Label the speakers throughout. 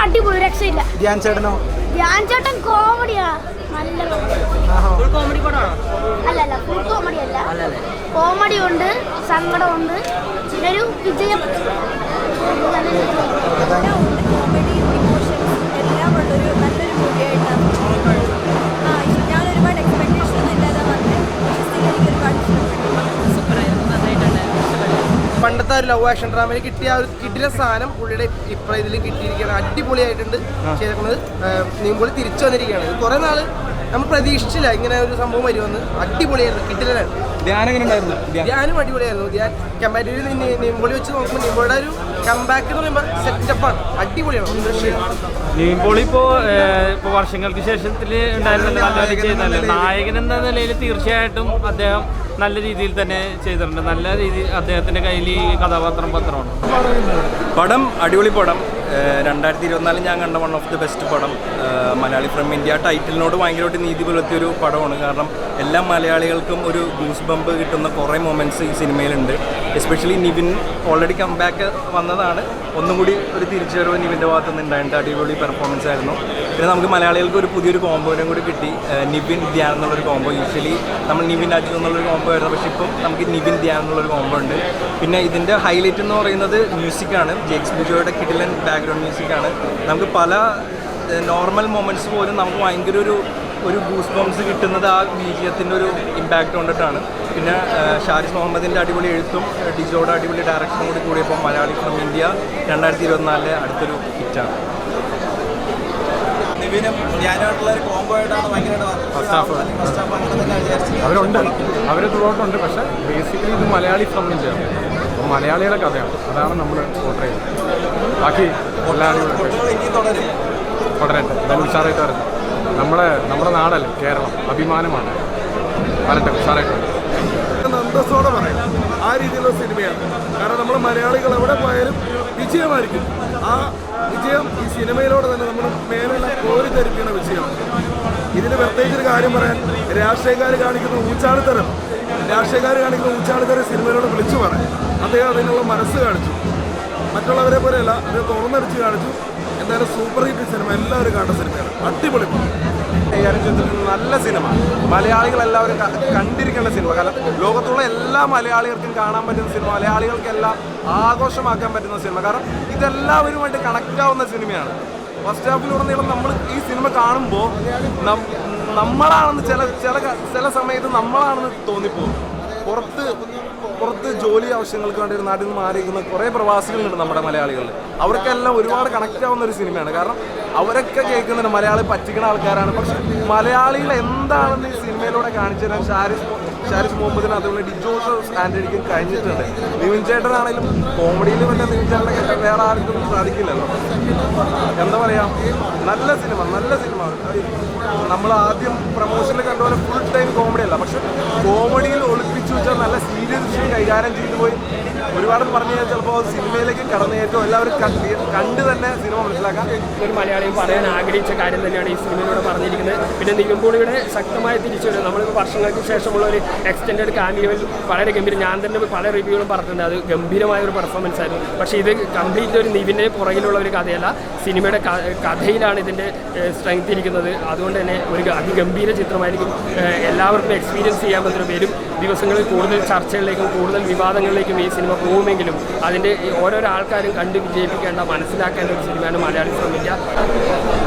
Speaker 1: അടിപൊളി രക്ഷയില്ല.
Speaker 2: ധ്യാൻ ചേട്ടനോ?
Speaker 1: ധ്യാൻ ചേട്ടൻ കോമഡിയാ, നല്ല കോമഡി പടമാണോ? അല്ലല്ല, ഫുൾ കോമഡി അല്ല, കോമഡി ഉണ്ട്, സങ്കടമുണ്ട്, ഒരു വിജയം.
Speaker 3: എല്ലാം ഉള്ളൊരു നല്ലൊരു മൂവിയായിട്ടാണ്. ഞാൻ ഒരുപാട് എക്സ്പെക്ടേഷൻ ഒന്നും ഇല്ലാതെ വന്നത്, പക്ഷേ എനിക്ക് ഒരുപാട് സൂപ്പറായിരുന്നു, നന്നായിട്ടുണ്ട്.
Speaker 2: പണ്ടത്തെ ഒരു ലവ് ആക്ഷൻ ഡ്രാമയിൽ കിട്ടിയ ഒരു കിടില സാധനം പുള്ളിയുടെ ഇപ്പം ഇതിൽ കിട്ടിയിരിക്കുകയാണ്. അടിപൊളിയായിട്ടുണ്ട് ചെയ്തേക്കുന്നത്. നീമ്പോളി തിരിച്ചു വന്നിരിക്കുകയാണ്. ഇത് കുറേ നാൾ നമ്മൾ പ്രതീക്ഷിച്ചില്ല ഇങ്ങനെ ഒരു സംഭവം വരുമെന്ന്. അടിപൊളിയായിരുന്നു, കിടിലാണ്. ധ്യാനും അടിപൊളിയായിരുന്നു. ധ്യാൻ കമ്പാരിറ്റീവ് നീമ്പോളി വെച്ച് നോക്കുമ്പോൾ നീമ്പോളിയുടെ ഒരു കംബാക്ക് എന്ന് പറയുമ്പോൾ സെറ്റപ്പാണ്, അടിപൊളിയാണ്.
Speaker 4: നീമ്പോളി ഇപ്പോൾ വർഷങ്ങൾക്ക് ശേഷത്തിൽ ഉണ്ടായിരുന്ന നായകൻ എന്ന നിലയിൽ തീർച്ചയായിട്ടും അദ്ദേഹം നല്ല രീതിയിൽ തന്നെ ചെയ്തിട്ടുണ്ട്. നല്ല രീതിയിൽ അദ്ദേഹത്തിൻ്റെ കയ്യിൽ ഈ പത്രമാണ്.
Speaker 5: പടം അടിപൊളി പടം. 2024 ഞാൻ കണ്ട വൺ ഓഫ് ദി ബെസ്റ്റ് പടം. മലയാളി ഫ്രം ഇന്ത്യ ടൈറ്റിലിനോട് ഭയങ്കരമായിട്ട് നീതി പുലർത്തിയൊരു പടമാണ്. കാരണം എല്ലാ മലയാളികൾക്കും ഒരു ഗൂസ് ബമ്പ് കിട്ടുന്ന കുറേ മൊമെൻറ്റ്സ് ഈ സിനിമയിലുണ്ട്. എസ്പെഷ്യലി നിവിൻ ഓൾറെഡി കംബാക്ക് വന്നതാണ്. ഒന്നും കൂടി ഒരു തിരിച്ചുവരവ് നിവിൻ്റെ ഭാഗത്ത് നിന്ന് ഉണ്ടായിട്ട് അടിപൊളി പെർഫോമൻസ് ആയിരുന്നു. പിന്നെ നമുക്ക് മലയാളികൾക്ക് ഒരു പുതിയൊരു കോമ്പോനും കൂടി കിട്ടി. നിവിൻ ധ്യാൻ എന്നുള്ളൊരു കോമ്പോ. യൂഷ്വലി നമ്മൾ നിവിൻ അജു എന്നുള്ളൊരു കോമ്പോ ആയിരുന്നു, പക്ഷേ ഇപ്പം നമുക്ക് നിവിൻ ധ്യാൻ എന്നുള്ളൊരു കോമ്പോ ഉണ്ട്. പിന്നെ ഇതിൻ്റെ ഹൈലൈറ്റ് എന്ന് പറയുന്നത് മ്യൂസിക്കാണ്. ജെക്സ് ബിജോയുടെ കിടിലൻ ബാക്ക്ഗ്രൗണ്ട് മ്യൂസിക്കാണ്. നമുക്ക് പല നോർമൽ മൊമെൻറ്റ്സ് പോലും നമുക്ക് ഭയങ്കര ഒരു ഗൂസ് ബംസ് കിട്ടുന്നത് ആ ബീജിയത്തിൻ്റെ ഒരു ഇമ്പാക്റ്റ് കൊണ്ടിട്ടാണ്. പിന്നെ ഷാരിസ് മുഹമ്മദിൻ്റെ അടിപൊളി എഴുത്തും ഡിജോയുടെ അടിപൊളി ഡയറക്ഷനും കൂടി കൂടിയപ്പോൾ മലയാളി ഫ്രം ഇന്ത്യ 2024 അടുത്തൊരു ഹിറ്റാണ്. നിവിനും ഞാനായിട്ടുള്ള ഒരു കോംബോ ആയിട്ടാണ്
Speaker 6: അവരുണ്ട്, അവർ ത്രൂഔട്ടുണ്ട്. പക്ഷേ ബേസിക്കലി ഇത് മലയാളി ഫ്രം ഇന്ത്യയാണ്. അപ്പോൾ മലയാളിയുടെ കഥയാണ്, അതാണ് നമ്മൾ പോർട്രേ ചെയ്യുന്നത്. ബാക്കി തുടരട്ടെ, എന്തായാലും ഉഷാറായിട്ട് വരട്ടെ. നമ്മുടെ നാടല്ലേ കേരളം, അഭിമാനമാണ്. വരട്ടെ, ഉഷാറായിട്ട് വരട്ടെ.
Speaker 7: അന്തസ്സോടെ പറയാം, ആ രീതിയിലുള്ള സിനിമയാണ്. കാരണം നമ്മൾ മലയാളികൾ എവിടെ പോയാലും വിജയമായിരിക്കും. ആ വിജയം ഈ സിനിമയിലൂടെ തന്നെ നമ്മൾ മേലുള്ള കോരിധരിക്കുന്ന വിജയമാണ്. ഇതിന് പ്രത്യേകിച്ചൊരു കാര്യം പറയാൻ, രാഷ്ട്രീയക്കാർ കാണിക്കുന്ന ഊച്ചാളിത്തരം സിനിമയിലൂടെ വിളിച്ചു പറയാം. അദ്ദേഹം അതിനുള്ള മനസ്സ് കാണിച്ചു. മറ്റുള്ളവരെ പോലെയല്ല, അത് തുറന്നടിച്ച് കാണിച്ചു. എന്തായാലും സൂപ്പർ ഹിറ്റ് സിനിമ, എല്ലാവരും കണ്ട സിനിമയാണ്. അടിപൊളി
Speaker 6: നല്ല സിനിമ, മലയാളികളെല്ലാവരും കണ്ടിരിക്കേണ്ട സിനിമ. കാരണം ലോകത്തുള്ള എല്ലാ മലയാളികൾക്കും കാണാൻ പറ്റുന്ന സിനിമ, മലയാളികൾക്കെല്ലാം ആഘോഷമാക്കാൻ പറ്റുന്ന സിനിമ. കാരണം ഇതെല്ലാവരുമായിട്ട് കണക്റ്റ് ആവുന്ന സിനിമയാണ്. ഫസ്റ്റ് ഹാഫിലുടനീളം നമ്മൾ ഈ സിനിമ കാണുമ്പോൾ നമ്മളാണെന്ന് ചില സമയത്ത് നമ്മളാണെന്ന് തോന്നിപ്പോകും. പുറത്ത് ജോലി ആവശ്യങ്ങൾക്ക് വേണ്ടി ഒരു നാട്ടിൽ നിന്ന് മാറിയിരിക്കുന്ന കുറേ പ്രവാസികളുണ്ട് നമ്മുടെ മലയാളികളിൽ. അവർക്കെല്ലാം ഒരുപാട് കണക്റ്റ് ആവുന്ന ഒരു സിനിമയാണ്. കാരണം അവരൊക്കെ കേൾക്കുന്നുണ്ട് മലയാളി പറ്റിക്കുന്ന ആൾക്കാരാണ്. പക്ഷെ മലയാളികൾ എന്താണെന്ന് ഈ സിനിമയിലൂടെ കാണിച്ചു തരാൻ ഷാരിസ് മുഹമ്മദിന് അതുപോലെ ഡിജോസ് ആൻ്റണിക്കും കഴിഞ്ഞിട്ടുണ്ട്. നിവിൻ ചേട്ടനാണെങ്കിലും കോമഡിയിൽ വല്ല നിവിൻ ചേട്ടനൊക്കെ വേറെ ആർക്കും സാധിക്കില്ലല്ലോ. എന്താ പറയുക, നല്ല സിനിമ. നമ്മൾ ആദ്യം പ്രമോഷനിൽ കണ്ടുപോലെ ഫുൾ ടൈം കോമഡി അല്ല, പക്ഷെ കോമഡിയിൽ ഒളിപ്പിച്ചു വെച്ചാൽ നല്ല സീരിയസ് വിഷയം കൈകാര്യം ചെയ്തു പോയി. ഒരുപാട് പറഞ്ഞു കഴിഞ്ഞാൽ ചിലപ്പോൾ സിനിമയിലേക്ക് കടന്നേറ്റവും എല്ലാവരും കണ്ട് തന്നെ സിനിമ മനസ്സിലാക്കാം.
Speaker 4: ഒരു മലയാളിയും പറയാൻ ആഗ്രഹിച്ച കാര്യം തന്നെയാണ് ഈ സിനിമയിലൂടെ പറഞ്ഞിരിക്കുന്നത്. പിന്നെ നിവിൻപോളിയുടെ ശക്തമായ തിരിച്ചുവരവ്, നമ്മളിപ്പോൾ വർഷങ്ങൾക്ക് ശേഷമുള്ള ഒരു എക്സ്റ്റൻഡഡ് കാമിയോയിൽ വളരെ ഗംഭീരം. ഞാൻ തന്നെ പല റിവ്യൂകളും പറഞ്ഞിട്ടുണ്ട്, അത് ഗംഭീരമായ ഒരു പെർഫോമൻസ് ആയിരുന്നു. പക്ഷേ ഇത് കംപ്ലീറ്റ് ഒരു നിവിൻ്റെ പുറകിലുള്ള ഒരു കഥയല്ല, സിനിമയുടെ കഥയിലാണ് ഇതിൻ്റെ സ്ട്രെങ്ത് ഇരിക്കുന്നത്. അതുകൊണ്ട് തന്നെ ഒരു അതിഗംഭീര ചിത്രമായിരിക്കും. എല്ലാവർക്കും എക്സ്പീരിയൻസ് ചെയ്യാൻ പറ്റുന്ന വരും ദിവസങ്ങളിൽ കൂടുതൽ ചർച്ചകളിലേക്കും കൂടുതൽ വിവാദങ്ങളിലേക്കും ഈ സിനിമ പോകുമെങ്കിലും അതിൻ്റെ ഓരോരോ ആൾക്കാരും കണ്ട് വിജയിപ്പിക്കേണ്ട, മനസ്സിലാക്കേണ്ട ഒരു സിനിമയാണ് മലയാളി ഫ്രം ഇന്ത്യ.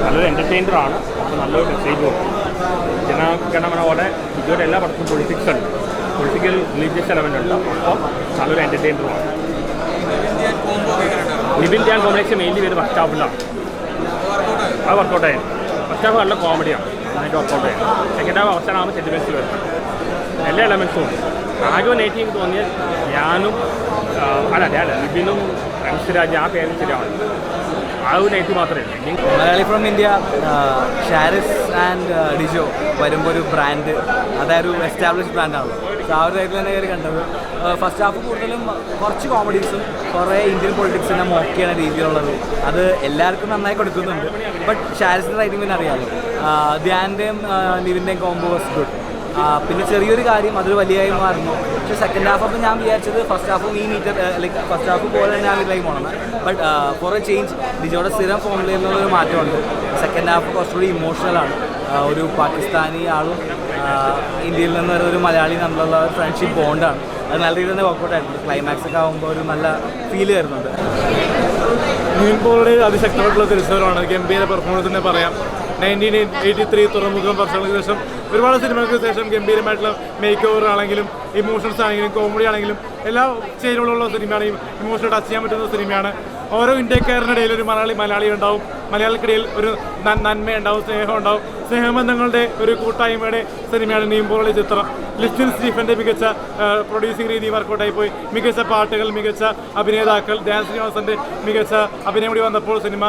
Speaker 8: നല്ലൊരു എൻ്റർടൈനറാണ്. അപ്പോൾ നല്ലൊരു മെസ്സേജ് കൊടുക്കും. ജനഗണമന പോലെ ഇതുവരെ എല്ലാ പടത്തും പൊളിറ്റിക്സ് ഉണ്ട്, പൊളിറ്റിക്കൽ റിലീജിയസ് എലമെൻ്റ് ഉണ്ട്. അപ്പോൾ നല്ലൊരു എൻ്റർടൈനറുമാണ്. നിവിൻ ധ്യാൻ കോംപ്ലക്സ് മെയിൻലി വരുന്നത് ഫസ്റ്റ് ഹാഫിലാണ്. അത് വർക്കൗട്ടായിരുന്നു. ഫസ്റ്റ് ഹാഫ് നല്ല കോമഡിയാണ്, അതിൻ്റെ വർക്കൗട്ടായിരുന്നു. സെക്കൻഡ് ഹാഫ് അവസാനമാകുമ്പോൾ സെൻറ്റിമെൻറ്റ്സ് വരും. എല്ലാ എലമെൻറ്റ്സും ഉണ്ട്. ആകെ നെഗറ്റീവ് തോന്നിയാൽ ഞാനും നിവിനും പൃഥ്വിരാജ് ആ പേരും ശരിയാണ്. ആ ഒരു നെഗറ്റീവ് മാത്രമേ ഉള്ളൂ.
Speaker 2: Malayali from India Sharis and Dijo വരുമ്പോൾ ഒരു ബ്രാൻഡ്, അതായത് ഒരു എസ്റ്റാബ്ലിഷ് ബ്രാൻഡാണല്ലോ. ആ ഒരു ടൈപ്പിൽ തന്നെ കയറി കണ്ടത്. ഫസ്റ്റ് ഹാഫ് കൂടുതലും കുറച്ച് കോമഡീസും കുറേ ഇന്ത്യൻ പൊളിറ്റിക്സിനെ മോക്ക് ചെയ്യുന്ന രീതിയിലുള്ളത്, അത് എല്ലാവർക്കും നന്നായി കൊടുക്കുന്നുണ്ട്. ബട്ട് ഷാരിസിൻ്റെ റൈറ്റിംഗ് പിന്നെ അറിയാമല്ലോ. ധ്യാൻ്റെയും നിവിൻ്റെയും കോംബോ വാസ് ഗുഡ്. പിന്നെ ചെറിയൊരു കാര്യം അതൊരു വലിയായി മാറുന്നു.
Speaker 9: പക്ഷേ സെക്കൻഡ് ഹാഫ് അപ്പോൾ ഞാൻ വിചാരിച്ചത് ഫസ്റ്റ് ഹാഫും ഈ മീറ്റർ ലൈക്ക് ഫസ്റ്റ് ഹാഫ് പോലെ തന്നെ ആ വീട്ടിലേക്ക് പോകണം. ബട്ട് ഫോർ എ ചേഞ്ച് ലിജോയുടെ സ്ഥിരം ഫോമിൽ നിന്നുള്ളൊരു മാറ്റമുണ്ട്. സെക്കൻഡ് ഹാഫ് കുറച്ചുകൂടി ഇമോഷണലാണ്. ഒരു പാകിസ്ഥാനി ആളും ഇന്ത്യയിൽ നിന്ന് ഒരു മലയാളി തമ്മിലുള്ള ഒരു ഫ്രണ്ട്ഷിപ്പ് ബോണ്ടാണ്. അത് നല്ല രീതിയിൽ തന്നെ വർക്കൗട്ട് ആയിട്ടുണ്ട്. ക്ലൈമാക്സ് ഒക്കെ ആകുമ്പോൾ ഒരു നല്ല ഫീൽ വരുന്നുണ്ട്.
Speaker 10: നിവിൻ പോളിയുടെ അതിശക്തമായിട്ടുള്ള തിരിച്ചുവരവാണ്. ഗംഭീര പെർഫോമൻസ് തന്നെ പറയാം. 1983 തുറമുഖം വർഷങ്ങൾക്ക് ശേഷം ഒരുപാട് സിനിമകൾക്ക് ശേഷം ഗംഭീരമായിട്ടുള്ള മേക്ക് ഓവർ ആണെങ്കിലും ഇമോഷൻസ് ആണെങ്കിലും കോമഡി ആണെങ്കിലും എല്ലാ ചേരുവകളുള്ള സിനിമയാണ്. ഇമോഷണൽ ടച്ച് ചെയ്യാൻ പറ്റുന്ന സിനിമയാണ്. ഓരോ ഇന്ത്യക്കാരനിടയിൽ ഒരു മലയാളി ഉണ്ടാവും. മലയാളിക്കിടയിൽ ഒരു നന്മയുണ്ടാവും, സ്നേഹം ഉണ്ടാവും. സ്നേഹബന്ധങ്ങളുടെ ഒരു കൂട്ടായ്മയുടെ സിനിമയാണ് നിവിൻ പോളിയുടെ ചിത്രം. ലിസ്റ്റിൻ സ്റ്റീഫൻ്റെ മികച്ച പ്രൊഡ്യൂസിംഗ് രീതി വർക്കൗട്ടായി പോയി. മികച്ച പാട്ടുകൾ, മികച്ച അഭിനേതാക്കൾ, ഡാൻ ശ്രീനിവാസൻ്റെ മികച്ച അഭിനയം കൂടി വന്നപ്പോൾ സിനിമ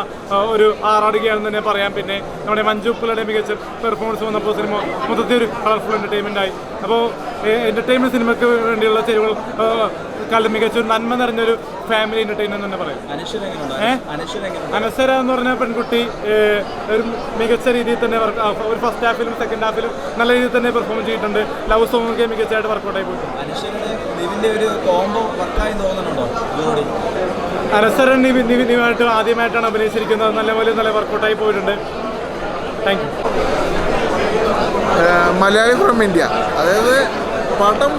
Speaker 10: ഒരു ആറാടുകയാണെന്ന് തന്നെ പറയാം. പിന്നെ നമ്മുടെ മഞ്ജു പുലയുടെ മികച്ച പെർഫോമൻസ് വന്നപ്പോൾ സിനിമ മൊത്തത്തിൽ ഒരു കളർഫുൾ എൻ്റർടൈൻമെൻ്റായി. അപ്പോൾ എൻ്റർടൈൻമെൻറ്റ് സിനിമയ്ക്ക് വേണ്ടിയുള്ള ചേരുവകൾ മികച്ചൊരു നന്മ നിറഞ്ഞൊരു ഫാമിലി എൻ്റർടൈൻമെൻറ്റ് തന്നെ പറയും. അനശ്വര എന്ന് പറഞ്ഞ പെൺകുട്ടി ഒരു മികച്ച രീതിയിൽ തന്നെ ഒരു ഫസ്റ്റ് ഹാഫിലും സെക്കൻഡ് ഹാഫിലും നല്ല രീതിയിൽ തന്നെ പെർഫോം ചെയ്തിട്ടുണ്ട്. ലവ് സോങ്ങൊക്കെ മികച്ചതായിട്ട് വർക്കൗട്ടായി പോയിട്ടുണ്ട്. അനശ്വരൻ നിവിനുമായിട്ട് ആദ്യമായിട്ടാണ് അഭിനയിച്ചിരിക്കുന്നത്. നല്ല വർക്കൗട്ടായി പോയിട്ടുണ്ട്. Thank you.
Speaker 7: Malayali from India, അതായത് പടം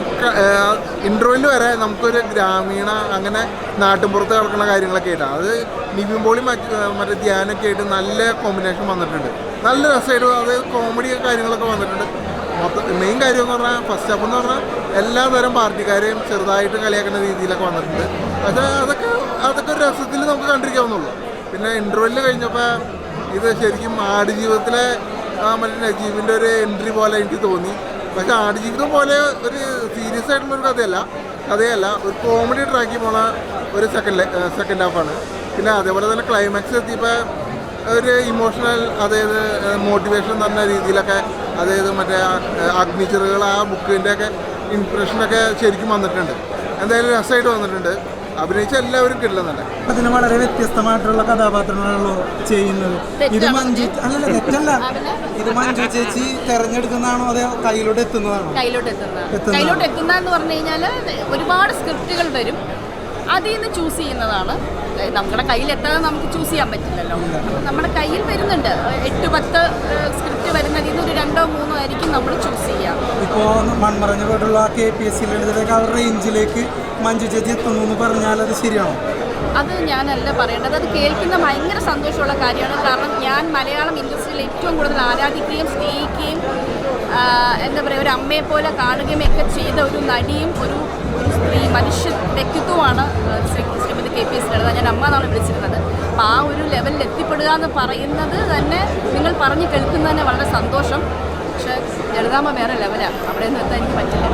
Speaker 7: ഇൻട്രോയിൽ വരെ നമുക്കൊരു ഗ്രാമീണ അങ്ങനെ നാട്ടിൻപുറത്ത് കിടക്കുന്ന കാര്യങ്ങളൊക്കെ ആയിട്ടാണ്. അത് നിവിൻ പോളി മറ്റേ ധ്യാനൊക്കെ ആയിട്ട് നല്ല കോമ്പിനേഷൻ വന്നിട്ടുണ്ട്. നല്ല രസമായിട്ട് അതായത് കോമഡി കാര്യങ്ങളൊക്കെ വന്നിട്ടുണ്ട്. മെയിൻ കാര്യം എന്ന് പറഞ്ഞാൽ ഫസ്റ്റ് ഹാഫ് എന്ന് പറഞ്ഞാൽ എല്ലാ തരം പാർട്ടിക്കാരെയും ചെറുതായിട്ട് കളിയാക്കുന്ന രീതിയിലൊക്കെ വന്നിട്ടുണ്ട്. പക്ഷേ അതൊക്കെ ഒരു രസത്തിൽ നമുക്ക് കണ്ടിരിക്കാവുന്നുള്ളൂ. പിന്നെ ഇൻ്റർവെല്ലിൽ കഴിഞ്ഞപ്പോൾ ഇത് ശരിക്കും ആടുജീവിതത്തിലെ മറ്റേ നജീബിൻ്റെ ഒരു എൻട്രി പോലെ എനിക്ക് തോന്നി. പക്ഷേ ആടുജീവിതം പോലെ ഒരു സീരിയസ് ആയിട്ടുള്ളൊരു കഥയല്ല, ഒരു കോമഡി ട്രാക്കിൽ പോണ ഒരു സെക്കൻഡ് ഹാഫാണ്. പിന്നെ അതേപോലെ തന്നെ ക്ലൈമാക്സ് എത്തിയപ്പോൾ ഒരു ഇമോഷണൽ, അതായത് മോട്ടിവേഷൻ തന്ന രീതിയിലൊക്കെ, അതായത് മറ്റേ അഗ്നിച്ചിറകൾ ആ ബുക്കിൻ്റെയൊക്കെ ഇംപ്രഷനൊക്കെ ശരിക്കും വന്നിട്ടുണ്ട്. എന്തായാലും രസമായിട്ട് വന്നിട്ടുണ്ട്. അഭിനയിച്ച എല്ലാവരും കിട്ടില്ലെന്നല്ല.
Speaker 11: അതിന് വളരെ വ്യത്യസ്തമായിട്ടുള്ള കഥാപാത്രങ്ങളാണല്ലോ ചെയ്യുന്നത്. ഇത് തെറ്റല്ല. ഇത് മഞ്ജു ചേച്ചി തെരഞ്ഞെടുക്കുന്നതാണോ അതോ കയ്യിലോട്ട് എത്തുന്നതാണോ?
Speaker 3: കയ്യിലോട്ട് എത്തുന്നതെന്ന് പറഞ്ഞു കഴിഞ്ഞാൽ ഒരുപാട് സ്ക്രിപ്റ്റുകൾ വരും. അതിൽ നിന്ന് ചൂസ് ചെയ്യുന്നതാണ്. നമ്മുടെ കയ്യിലെത്താതെ നമുക്ക് ചൂസ് ചെയ്യാൻ പറ്റില്ലല്ലോ. നമ്മുടെ കയ്യിൽ വരുന്നുണ്ട് 8-10 സ്ക്രിപ്റ്റ് വരുന്നതിൽ നിന്ന് ഒരു 2-3 ആയിരിക്കും നമ്മൾ ചൂസ് ചെയ്യുക.
Speaker 11: ഇപ്പോൾ മൺമറഞ്ഞ പോയിട്ടുള്ള KPSC ലളിതയിലേക്ക് ആ റേഞ്ചിലേക്ക് മഞ്ജു ചേച്ചി എത്തുന്നു എന്ന് പറഞ്ഞാൽ അത് ശരിയാണോ?
Speaker 3: അത് ഞാനല്ല പറയേണ്ടത്. അത് കേൾക്കുന്ന ഭയങ്കര സന്തോഷമുള്ള കാര്യമാണ്. കാരണം ഞാൻ മലയാളം ഇൻഡസ്ട്രിയിൽ ഏറ്റവും കൂടുതൽ ആരാധിക്കുകയും സ്നേഹിക്കുകയും എന്താ പറയുക, ഒരു അമ്മയെപ്പോലെ കാണുകയും ഒക്കെ ചെയ്ത ഒരു നടിയും ഒരു സ്ത്രീ മനുഷ്യ വ്യക്തിത്വമാണ് ശ്രീമതി KPSC ലളിത. ഞാൻ അമ്മ എന്നാണ് വിളിച്ചിരുന്നത്. അപ്പോൾ ആ ഒരു ലെവലിൽ എത്തിപ്പെടുക എന്ന് പറയുന്നത് തന്നെ നിങ്ങൾ പറഞ്ഞ് കേൾക്കുന്നത് തന്നെ വളരെ സന്തോഷം. പക്ഷേ ലളിതാമ്മ വേറെ ലെവലാണ്. അവിടെ നിന്ന് എത്താൻ എനിക്ക് പറ്റില്ല.